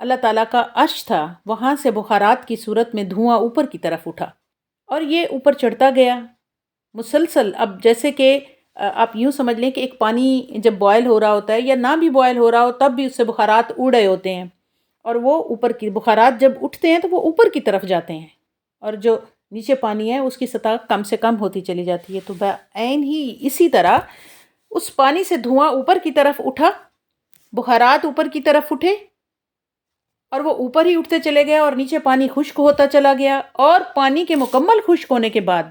اللہ تعالیٰ کا عرش تھا وہاں سے بخارات کی صورت میں دھواں اوپر کی طرف اٹھا اور یہ اوپر چڑھتا گیا مسلسل. اب جیسے کہ آپ یوں سمجھ لیں کہ ایک پانی جب بوائل ہو رہا ہوتا ہے یا نہ بھی بوائل ہو رہا ہو تب بھی اس سے بخارات اڑ رہے ہوتے ہیں اور وہ اوپر کی بخارات جب اٹھتے ہیں تو وہ اوپر کی طرف جاتے ہیں اور جو نیچے پانی ہے اس کی سطح کم سے کم ہوتی چلی جاتی ہے. تو بعین ہی اسی طرح اس پانی سے دھواں اوپر کی طرف اٹھا، بخارات اوپر کی طرف اٹھے اور وہ اوپر ہی اٹھتے چلے گئے اور نیچے پانی خشک ہوتا چلا گیا. اور پانی کے مکمل خشک ہونے کے بعد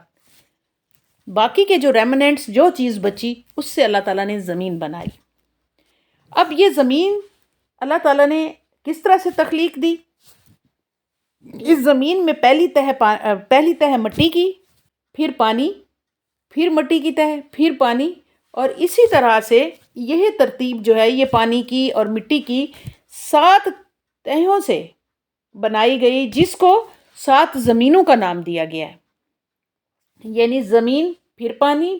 باقی کے جو ریمننٹس جو چیز بچی اس سے اللہ تعالیٰ نے زمین بنائی. اب یہ زمین اللہ تعالیٰ نے کس طرح سے تخلیق دی؟ اس زمین میں پہلی تہ مٹی کی، پھر پانی، پھر مٹی کی تہ، پھر پانی، اور اسی طرح سے یہ ترتیب جو ہے یہ پانی کی اور مٹی کی 7 تہوں سے بنائی گئی جس کو 7 زمینوں کا نام دیا گیا ہے. یعنی زمین پھر پانی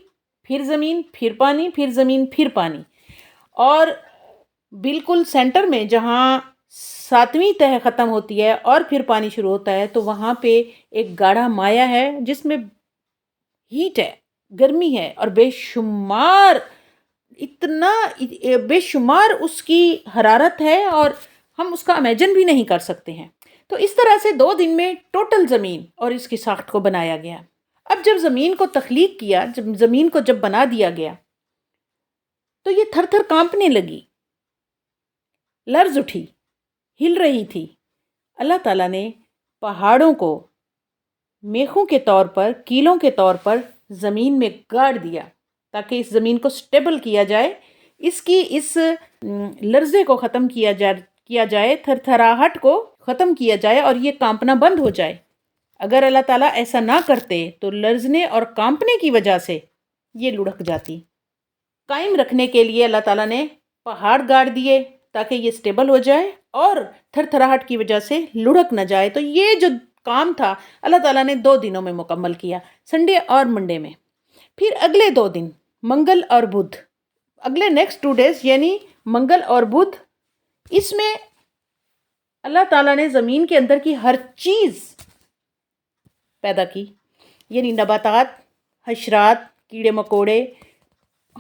پھر زمین پھر پانی پھر زمین پھر پانی، اور بالکل سینٹر میں جہاں 7ویں تہ ختم ہوتی ہے اور پھر پانی شروع ہوتا ہے تو وہاں پہ ایک گاڑھا مایا ہے جس میں ہیٹ ہے، گرمی ہے، اور بے شمار اس کی حرارت ہے اور ہم اس کا امیجن بھی نہیں کر سکتے ہیں. تو اس طرح سے 2 دن میں ٹوٹل زمین اور اس کی ساخت کو بنایا گیا. اب جب زمین کو تخلیق کیا، زمین کو جب بنا دیا گیا تو یہ تھر تھر کانپنے لگی، لرز اٹھی، ہل رہی تھی. اللہ تعالیٰ نے پہاڑوں کو میخوں کے طور پر، کیلوں کے طور پر زمین میں گاڑ دیا تاکہ اس زمین کو سٹیبل کیا جائے، اس لرزے کو ختم کیا جائے، تھر تھراہٹ کو ختم کیا جائے اور یہ کانپنا بند ہو جائے. اگر اللہ تعالیٰ ایسا نہ کرتے تو لرزنے اور کانپنے کی وجہ سے یہ لڑک جاتی. قائم رکھنے کے لیے اللہ تعالیٰ نے پہاڑ گاڑ دیے تاکہ یہ سٹیبل ہو جائے اور تھر تھراہٹ کی وجہ سے لڑک نہ جائے. تو یہ جو کام تھا اللہ تعالیٰ نے 2 دنوں میں مکمل کیا، سنڈے اور منڈے میں. پھر اگلے 2 دن منگل اور بدھ، اگلے نیکسٹ 2 ڈیز یعنی منگل اور بدھ، اس میں اللہ تعالیٰ نے زمین کے اندر کی ہر چیز پیدا کی، یعنی نباتات، حشرات، کیڑے مکوڑے،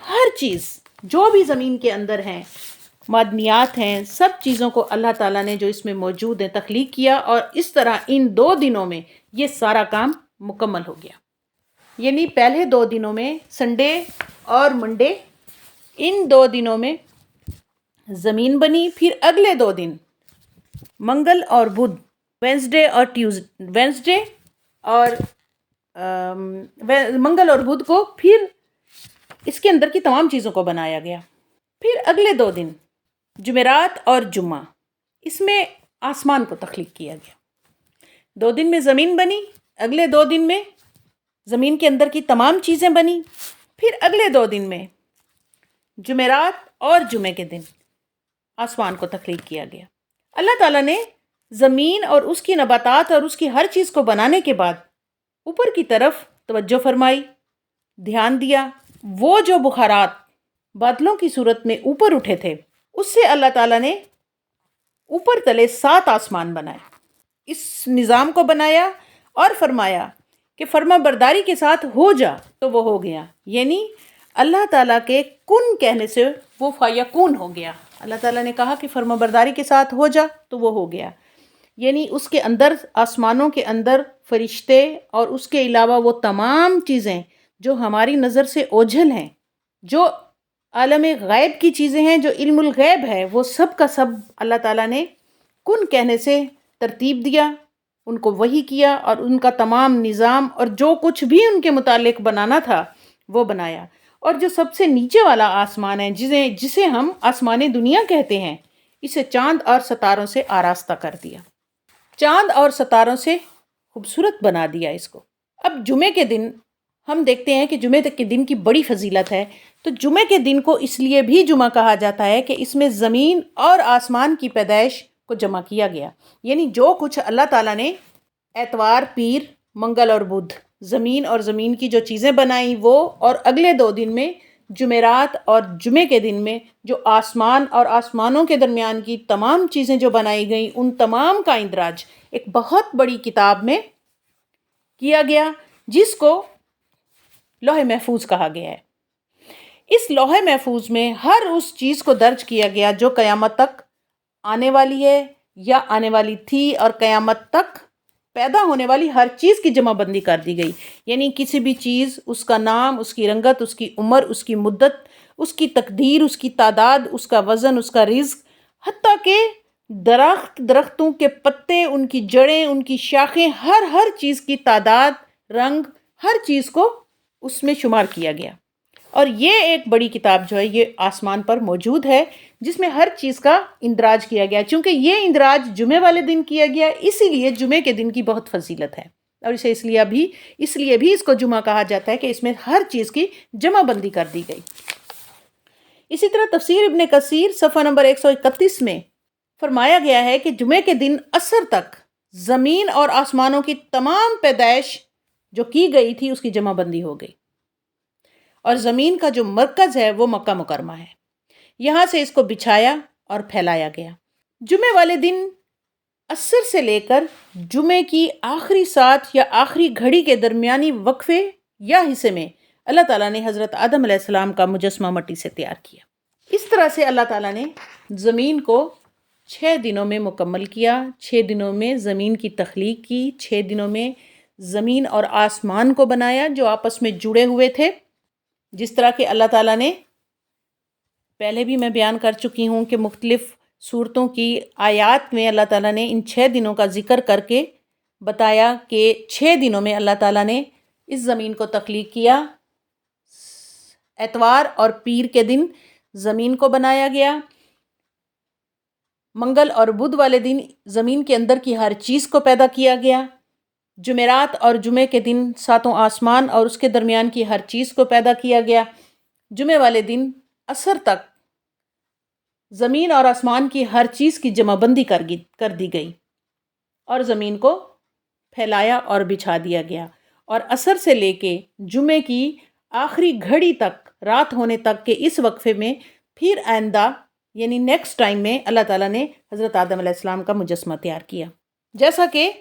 ہر چیز جو بھی زمین کے اندر ہیں، معدنیات ہیں، سب چیزوں کو اللہ تعالیٰ نے جو اس میں موجود ہیں تخلیق کیا، اور اس طرح ان 2 دنوں میں یہ سارا کام مکمل ہو گیا. یعنی پہلے 2 دنوں میں سنڈے اور منڈے، ان 2 دنوں میں زمین بنی. پھر اگلے 2 دن منگل اور بدھ، وینسڈے اور منگل اور بدھ کو پھر اس کے اندر کی تمام چیزوں کو بنایا گیا. پھر اگلے 2 دن جمعرات اور جمعہ، اس میں آسمان کو تخلیق کیا گیا. 2 دن میں زمین بنی، اگلے 2 دن میں زمین کے اندر کی تمام چیزیں بنی. پھر اگلے 2 دن میں جمعرات اور جمعے کے دن آسمان کو تخلیق کیا گیا. اللہ تعالیٰ نے زمین اور اس کی نباتات اور اس کی ہر چیز کو بنانے کے بعد اوپر کی طرف توجہ فرمائی، دھیان دیا. وہ جو بخارات بادلوں کی صورت میں اوپر اٹھے تھے اس سے اللہ تعالیٰ نے اوپر تلے 7 آسمان بنائے. اس نظام کو بنایا اور فرمایا کہ فرما برداری کے ساتھ ہو جا تو وہ ہو گیا. یعنی اللہ تعالیٰ کے کن کہنے سے وہ فیکون ہو گیا. اللہ تعالیٰ نے کہا کہ فرما برداری کے ساتھ ہو جا تو وہ ہو گیا. یعنی اس کے اندر، آسمانوں کے اندر فرشتے اور اس کے علاوہ وہ تمام چیزیں جو ہماری نظر سے اوجھل ہیں، جو عالم غیب کی چیزیں ہیں، جو علم الغیب ہے، وہ سب کا سب اللہ تعالیٰ نے کن کہنے سے ترتیب دیا، ان کو وحی کیا اور ان کا تمام نظام اور جو کچھ بھی ان کے متعلق بنانا تھا وہ بنایا. اور جو سب سے نیچے والا آسمان ہے جسے ہم آسمان دنیا کہتے ہیں، اسے چاند اور ستاروں سے آراستہ کر دیا، چاند اور ستاروں سے خوبصورت بنا دیا اس کو. اب جمعے کے دن ہم دیکھتے ہیں کہ جمعے کے دن کی بڑی فضیلت ہے. تو جمعے کے دن کو اس لیے بھی جمعہ کہا جاتا ہے کہ اس میں زمین اور آسمان کی پیدائش کو جمع کیا گیا. یعنی جو کچھ اللہ تعالیٰ نے اتوار، پیر، منگل اور بدھ زمین اور زمین کی جو چیزیں بنائیں وہ، اور اگلے 2 دن میں جمعرات اور جمعے کے دن میں جو آسمان اور آسمانوں کے درمیان کی تمام چیزیں جو بنائی گئیں ان تمام کا اندراج ایک بہت بڑی کتاب میں کیا گیا، جس کو لوح محفوظ کہا گیا ہے۔ اس لوح محفوظ میں ہر اس چیز کو درج کیا گیا جو قیامت تک آنے والی ہے یا آنے والی تھی، اور قیامت تک پیدا ہونے والی ہر چیز کی جمع بندی کر دی گئی۔ یعنی کسی بھی چیز، اس کا نام، اس کی رنگت، اس کی عمر، اس کی مدت، اس کی تقدیر، اس کی تعداد، اس کا وزن، اس کا رزق، حتیٰ کہ درختوں کے پتے، ان کی جڑیں، ان کی شاخیں، ہر چیز کی تعداد، رنگ، ہر چیز کو اس میں شمار کیا گیا۔ اور یہ ایک بڑی کتاب جو ہے یہ آسمان پر موجود ہے، جس میں ہر چیز کا اندراج کیا گیا۔ چونکہ یہ اندراج جمعے والے دن کیا گیا، اسی لیے جمعے کے دن کی بہت فضیلت ہے، اور اسے اس لیے بھی اس کو جمعہ کہا جاتا ہے کہ اس میں ہر چیز کی جمع بندی کر دی گئی۔ اسی طرح تفسیر ابن کثیر صفحہ نمبر 131 میں فرمایا گیا ہے کہ جمعے کے دن عصر تک زمین اور آسمانوں کی تمام پیدائش جو کی گئی تھی اس کی جمع بندی ہو گئی، اور زمین کا جو مرکز ہے وہ مکہ مکرمہ ہے، یہاں سے اس کو بچھایا اور پھیلایا گیا۔ جمعے والے دن عصر سے لے کر جمعے کی آخری ساعت یا آخری گھڑی کے درمیانی وقفے یا حصے میں اللہ تعالیٰ نے حضرت آدم علیہ السلام کا مجسمہ مٹی سے تیار کیا۔ اس طرح سے اللہ تعالیٰ نے زمین کو 6 دنوں میں مکمل کیا، 6 دنوں میں زمین کی تخلیق کی، 6 دنوں میں زمین اور آسمان کو بنایا جو آپس میں جڑے ہوئے تھے، جس طرح کہ اللہ تعالیٰ نے پہلے بھی میں بیان کر چکی ہوں کہ مختلف صورتوں کی آیات میں اللہ تعالیٰ نے ان 6 دنوں کا ذکر کر کے بتایا کہ 6 دنوں میں اللہ تعالیٰ نے اس زمین کو تخلیق کیا۔ اتوار اور پیر کے دن زمین کو بنایا گیا، منگل اور بدھ والے دن زمین کے اندر کی ہر چیز کو پیدا کیا گیا، جمعرات اور جمعے کے دن 7 آسمان اور اس کے درمیان کی ہر چیز کو پیدا کیا گیا، جمعے والے دن عصر تک زمین اور آسمان کی ہر چیز کی جمع بندی کر دی گئی، اور زمین کو پھیلایا اور بچھا دیا گیا، اور عصر سے لے کے جمعے کی آخری گھڑی تک، رات ہونے تک کے اس وقفے میں پھر آئندہ یعنی نیکسٹ ٹائم میں اللہ تعالیٰ نے حضرت آدم علیہ السلام کا مجسمہ تیار کیا۔ جیسا کہ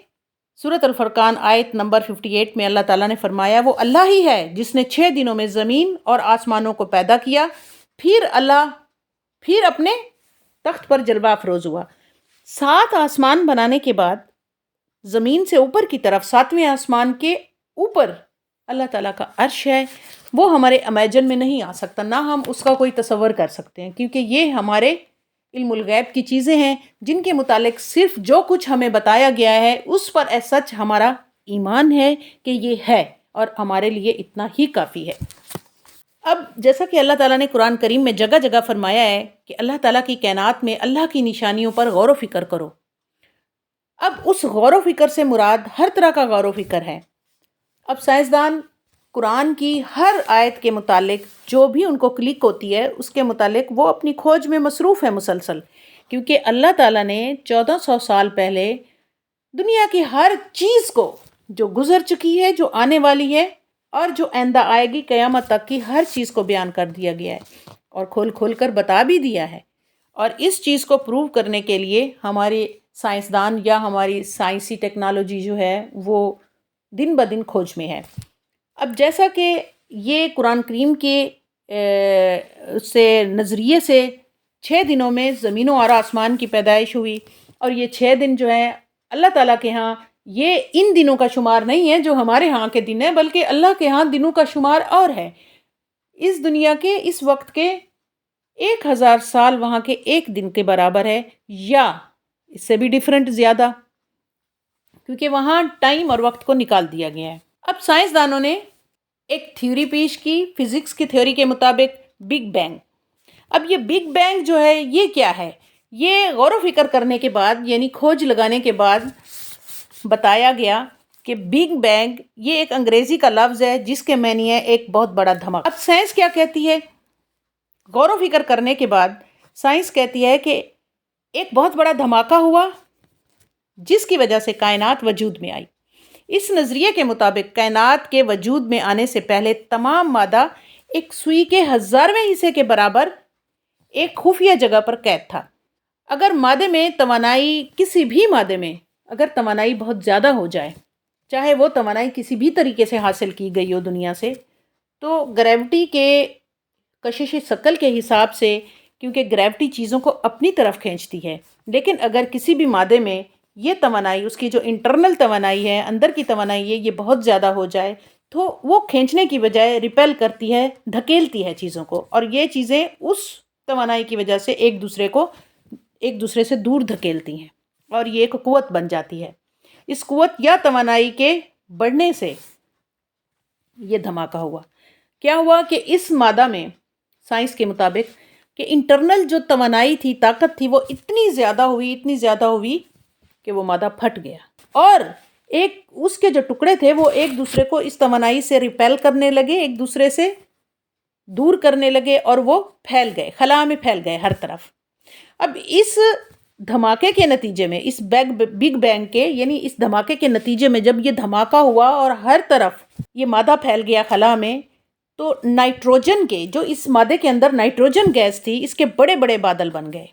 سورۃ الفرقان آیت نمبر 58 میں اللہ تعالیٰ نے فرمایا، وہ اللہ ہی ہے جس نے 6 دنوں میں زمین اور آسمانوں کو پیدا کیا، پھر اپنے تخت پر جلوہ افروز ہوا۔ 7 آسمان بنانے کے بعد زمین سے اوپر کی طرف 7ویں آسمان کے اوپر اللہ تعالیٰ کا عرش ہے، وہ ہمارے امیجن میں نہیں آ سکتا، نہ ہم اس کا کوئی تصور کر سکتے ہیں، کیونکہ یہ ہمارے علم الغیب کی چیزیں ہیں جن کے متعلق صرف جو کچھ ہمیں بتایا گیا ہے اس پر ایز سچ ہمارا ایمان ہے کہ یہ ہے، اور ہمارے لیے اتنا ہی کافی ہے۔ اب جیسا کہ اللہ تعالیٰ نے قرآن کریم میں جگہ جگہ فرمایا ہے کہ اللہ تعالیٰ کی کائنات میں اللہ کی نشانیوں پر غور و فکر کرو۔ اب اس غور و فکر سے مراد ہر طرح کا غور و فکر ہے۔ اب سائنسدان قرآن کی ہر آیت کے متعلق جو بھی ان کو کلک ہوتی ہے اس کے متعلق وہ اپنی کھوج میں مصروف ہے مسلسل، کیونکہ اللہ تعالیٰ نے 1400 سال پہلے دنیا کی ہر چیز کو جو گزر چکی ہے، جو آنے والی ہے اور جو آئندہ آئے گی قیامت تک کی ہر چیز کو بیان کر دیا گیا ہے اور کھول کر بتا بھی دیا ہے۔ اور اس چیز کو پروو کرنے کے لیے ہمارے سائنسدان یا ہماری سائنسی ٹیکنالوجی جو ہے وہ دن بدن کھوج میں ہے۔ اب جیسا کہ یہ قرآن کریم کے نظریے سے 6 دنوں میں زمینوں اور آسمان کی پیدائش ہوئی، اور یہ 6 دن جو ہے اللہ تعالیٰ کے ہاں یہ ان دنوں کا شمار نہیں ہے جو ہمارے ہاں کے دن ہے، بلکہ اللہ کے ہاں دنوں کا شمار اور ہے۔ اس دنیا کے اس وقت کے 1000 سال وہاں کے ایک دن کے برابر ہے، یا اس سے بھی ڈیفرنٹ زیادہ، کیونکہ وہاں ٹائم اور وقت کو نکال دیا گیا ہے۔ اب سائنسدانوں نے ایک تھیوری پیش کی فزکس کی تھیوری کے مطابق، بگ بینگ۔ اب یہ بگ بینگ جو ہے یہ کیا ہے؟ یہ غور و فکر کرنے کے بعد یعنی کھوج لگانے کے بعد بتایا گیا کہ بگ بینگ یہ ایک انگریزی کا لفظ ہے جس کے معنی ہے ایک بہت بڑا دھماکہ۔ اب سائنس کیا کہتی ہے؟ غور و فکر کرنے کے بعد سائنس کہتی ہے کہ ایک بہت بڑا دھماکہ ہوا جس کی وجہ سے کائنات وجود میں آئی۔ اس نظریے کے مطابق کائنات کے وجود میں آنے سے پہلے تمام مادہ ایک سوئی کے 1000ویں حصے کے برابر ایک خفیہ جگہ پر قید تھا۔ اگر مادے میں توانائی، کسی بھی مادے میں اگر توانائی بہت زیادہ ہو جائے، چاہے وہ توانائی کسی بھی طریقے سے حاصل کی گئی ہو دنیا سے، تو گریوٹی کے کشش ثقل کے حساب سے، کیونکہ گریوٹی چیزوں کو اپنی طرف کھینچتی ہے، لیکن اگر کسی بھی مادے میں یہ توانائی، اس کی جو انٹرنل توانائی ہے، اندر کی توانائی ہے، یہ بہت زیادہ ہو جائے تو وہ کھینچنے کی بجائے ریپیل کرتی ہے، دھکیلتی ہے چیزوں کو، اور یہ چیزیں اس توانائی کی وجہ سے ایک دوسرے سے دور دھکیلتی ہیں، اور یہ ایک قوت بن جاتی ہے۔ اس قوت یا توانائی کے بڑھنے سے یہ دھماکہ ہوا۔ کیا ہوا کہ اس مادہ میں سائنس کے مطابق کہ انٹرنل جو توانائی تھی، طاقت تھی، وہ اتنی زیادہ ہوئی کہ وہ مادہ پھٹ گیا، اور اس کے جو ٹکڑے تھے وہ ایک دوسرے کو اس توانائی سے ریپیل کرنے لگے، ایک دوسرے سے دور کرنے لگے، اور وہ پھیل گئے، خلا میں پھیل گئے ہر طرف۔ اب اس دھماکے کے نتیجے میں، اس بگ بینگ کے، یعنی اس دھماکے کے نتیجے میں جب یہ دھماکہ ہوا اور ہر طرف یہ مادہ پھیل گیا خلا میں، تو نائٹروجن کے، جو اس مادے کے اندر نائٹروجن گیس تھی، اس کے بڑے بڑے بادل بن گئے،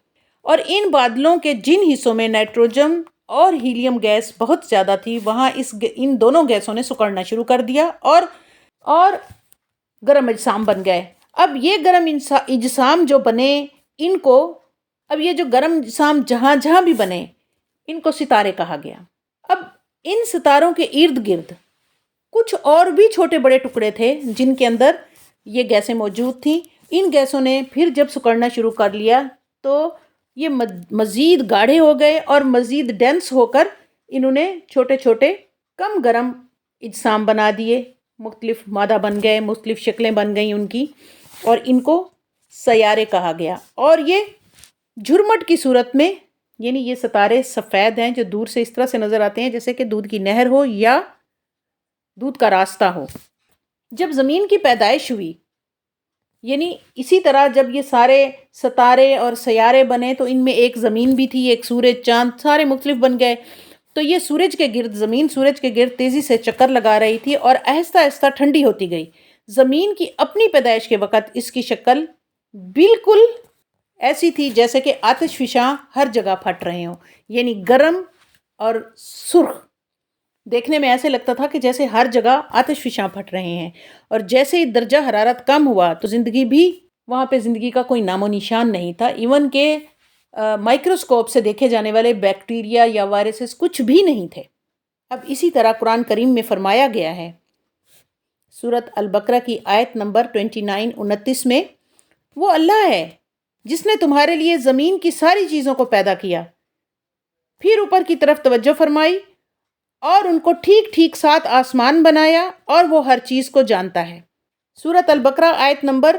اور ان بادلوں کے جن حصوں میں نائٹروجن اور ہیلیم گیس بہت زیادہ تھی، وہاں ان دونوں گیسوں نے سکڑنا شروع کر دیا اور گرم اجسام بن گئے۔ اب یہ گرم اجسام جو بنے، اب یہ جو گرم اجسام جہاں جہاں بھی بنے، ان کو ستارے کہا گیا۔ اب ان ستاروں کے ارد گرد کچھ اور بھی چھوٹے بڑے ٹکڑے تھے جن کے اندر یہ گیسیں موجود تھیں۔ ان گیسوں نے پھر جب سکڑنا شروع کر لیا تو یہ مزید گاڑھے ہو گئے اور مزید ڈینس ہو کر انہوں نے چھوٹے چھوٹے کم گرم اجسام بنا دیے، مختلف مادہ بن گئے، مختلف شکلیں بن گئیں ان کی، اور ان کو سیارے کہا گیا۔ اور یہ جھرمٹ کی صورت میں، یعنی یہ ستارے سفید ہیں جو دور سے اس طرح سے نظر آتے ہیں جیسے کہ دودھ کی نہر ہو یا دودھ کا راستہ ہو۔ جب زمین کی پیدائش ہوئی، یعنی اسی طرح جب یہ سارے ستارے اور سیارے بنے تو ان میں ایک زمین بھی تھی، ایک سورج، چاند، سارے مختلف بن گئے۔ تو یہ زمین سورج کے گرد تیزی سے چکر لگا رہی تھی اور آہستہ آہستہ ٹھنڈی ہوتی گئی۔ زمین کی اپنی پیدائش کے وقت اس کی شکل بالکل ایسی تھی جیسے کہ آتش فشاں ہر جگہ پھٹ رہے ہوں، یعنی گرم اور سرخ، دیکھنے میں ایسے لگتا تھا کہ جیسے ہر جگہ آتش فشاں پھٹ رہے ہیں۔ اور جیسے ہی درجہ حرارت کم ہوا تو وہاں پہ زندگی کا کوئی نام و نشان نہیں تھا، ایون کہ مائکروسکوپ سے دیکھے جانے والے بیکٹیریا یا وائرسز کچھ بھی نہیں تھے۔ اب اسی طرح قرآن کریم میں فرمایا گیا ہے، سورۃ البقرہ کی آیت نمبر 29-29 میں، وہ اللہ ہے جس نے تمہارے لیے زمین کی ساری چیزوں کو پیدا کیا، پھر اوپر کی طرف توجہ فرمائی اور ان کو ٹھیک ٹھیک 7 آسمان بنایا، اور وہ ہر چیز کو جانتا ہے۔ سورۃ البقرہ آیت نمبر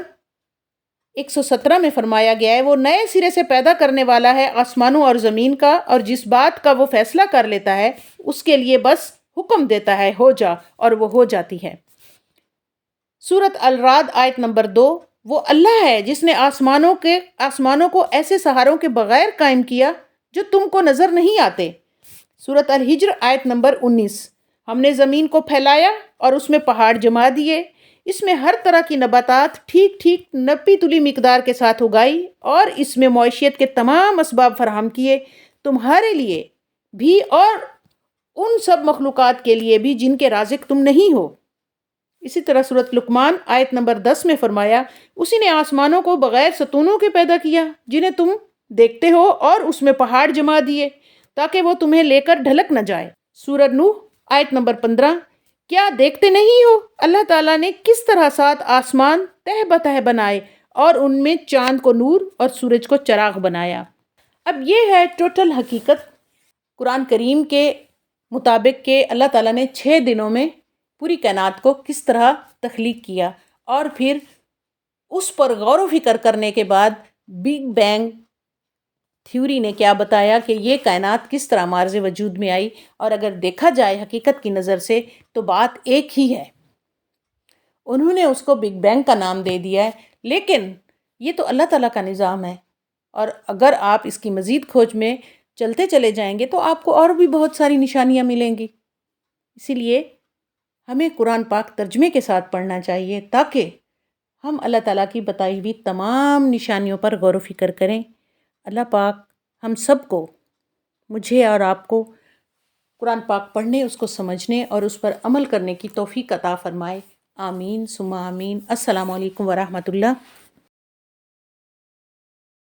117 میں فرمایا گیا ہے، وہ نئے سرے سے پیدا کرنے والا ہے آسمانوں اور زمین کا، اور جس بات کا وہ فیصلہ کر لیتا ہے اس کے لیے بس حکم دیتا ہے، ہو جا، اور وہ ہو جاتی ہے۔ سورۃ الرعد آیت نمبر 2، وہ اللہ ہے جس نے آسمانوں کو ایسے سہاروں کے بغیر قائم کیا جو تم کو نظر نہیں آتے۔ سورۃ الحجر آیت نمبر 19، ہم نے زمین کو پھیلایا اور اس میں پہاڑ جما دیے، اس میں ہر طرح کی نباتات ٹھیک ٹھیک نپی تلی مقدار کے ساتھ اگائی، اور اس میں معیشت کے تمام اسباب فراہم کیے، تمہارے لیے بھی اور ان سب مخلوقات کے لیے بھی جن کے رازق تم نہیں ہو۔ اسی طرح سورۃ لقمان آیت نمبر 10 میں فرمایا، اسی نے آسمانوں کو بغیر ستونوں کے پیدا کیا جنہیں تم دیکھتے ہو، اور اس میں پہاڑ جما دیے تاکہ وہ تمہیں لے کر ڈھلک نہ جائے۔ سورۃ نوح آیت نمبر 15، کیا دیکھتے نہیں ہو اللہ تعالیٰ نے کس طرح 7 آسمان تہ بتہ بنائے اور ان میں چاند کو نور اور سورج کو چراغ بنایا۔ اب یہ ہے ٹوٹل حقیقت قرآن کریم کے مطابق کہ اللہ تعالیٰ نے 6 دنوں میں پوری کائنات کو کس طرح تخلیق کیا، اور پھر اس پر غور و فکر کرنے کے بعد بگ بینگ تھیوری نے کیا بتایا کہ یہ کائنات کس طرح مارز وجود میں آئی۔ اور اگر دیکھا جائے حقیقت کی نظر سے تو بات ایک ہی ہے، انہوں نے اس کو بگ بینگ کا نام دے دیا ہے، لیکن یہ تو اللہ تعالیٰ کا نظام ہے، اور اگر آپ اس کی مزید کھوج میں چلتے چلے جائیں گے تو آپ کو اور بھی بہت ساری نشانیاں ملیں گی۔ اسی لیے ہمیں قرآن پاک ترجمے کے ساتھ پڑھنا چاہیے تاکہ ہم اللہ تعالیٰ کی بتائی ہوئی تمام نشانیوں پر غور و فکر کریں۔ اللہ پاک ہم سب کو، مجھے اور آپ کو، قرآن پاک پڑھنے، اس کو سمجھنے اور اس پر عمل کرنے کی توفیق عطا فرمائے۔ آمین ثم آمین۔ السلام علیکم ورحمۃ اللہ